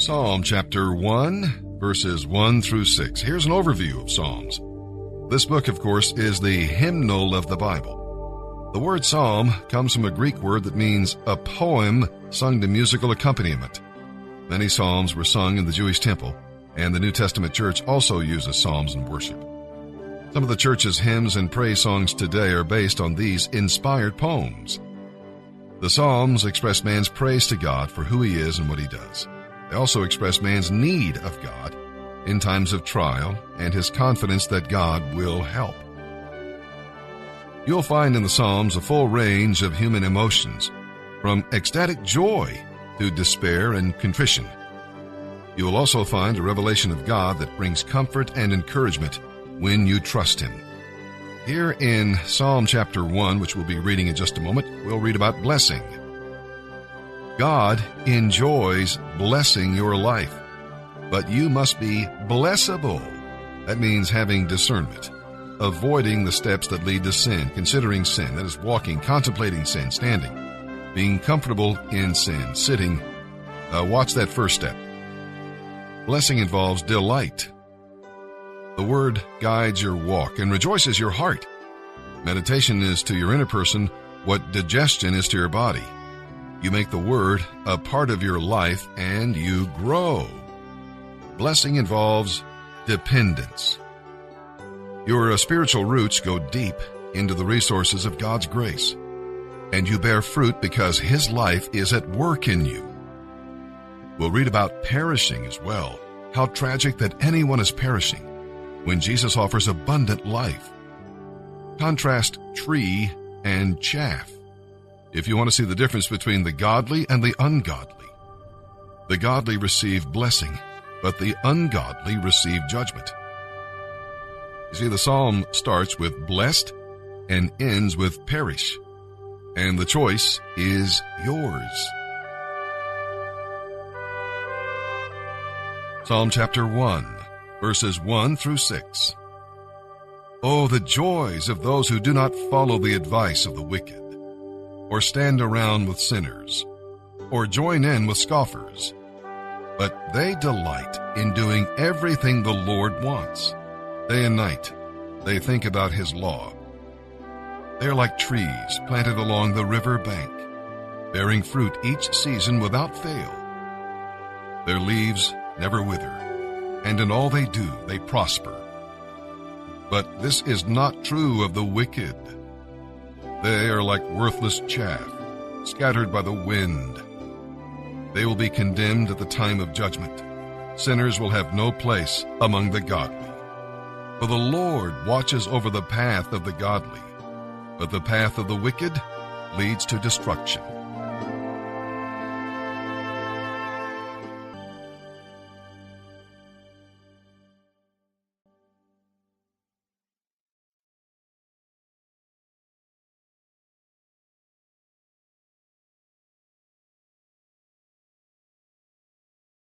Psalm chapter 1, verses 1 through 6. Here's an overview of Psalms. This book, of course, is the hymnal of the Bible. The word psalm comes from a Greek word that means a poem sung to musical accompaniment. Many psalms were sung in the Jewish temple, and the New Testament church also uses psalms in worship. Some of the church's hymns and praise songs today are based on these inspired poems. The psalms express man's praise to God for who he is and what he does. They also express man's need of God in times of trial and his confidence that God will help. You'll find in the Psalms a full range of human emotions, from ecstatic joy to despair and contrition. You will also find a revelation of God that brings comfort and encouragement when you trust Him. Here in Psalm chapter 1, which we'll be reading in just a moment, we'll read about blessing. God enjoys blessing your life, but you must be blessable. That means having discernment, avoiding the steps that lead to sin, considering sin, that is walking, contemplating sin, standing, being comfortable in sin, sitting. Watch that first step. Blessing involves delight. The Word guides your walk and rejoices your heart. Meditation is to your inner person what digestion is to your body. You make the Word a part of your life and you grow. Blessing involves dependence. Your spiritual roots go deep into the resources of God's grace, and you bear fruit because His life is at work in you. We'll read about perishing as well, how tragic that anyone is perishing when Jesus offers abundant life. Contrast tree and chaff if you want to see the difference between the godly and the ungodly. The godly receive blessing, but the ungodly receive judgment. You see, the psalm starts with blessed and ends with perish, and the choice is yours. Psalm chapter 1, verses 1 through 6. Oh, the joys of those who do not follow the advice of the wicked, or stand around with sinners, or join in with scoffers. But they delight in doing everything the Lord wants. Day and night, they think about His law. They are like trees planted along the river bank, bearing fruit each season without fail. Their leaves never wither, and in all they do, they prosper. But this is not true of the wicked. They are like worthless chaff, scattered by the wind. They will be condemned at the time of judgment. Sinners will have no place among the godly. For the Lord watches over the path of the godly, but the path of the wicked leads to destruction.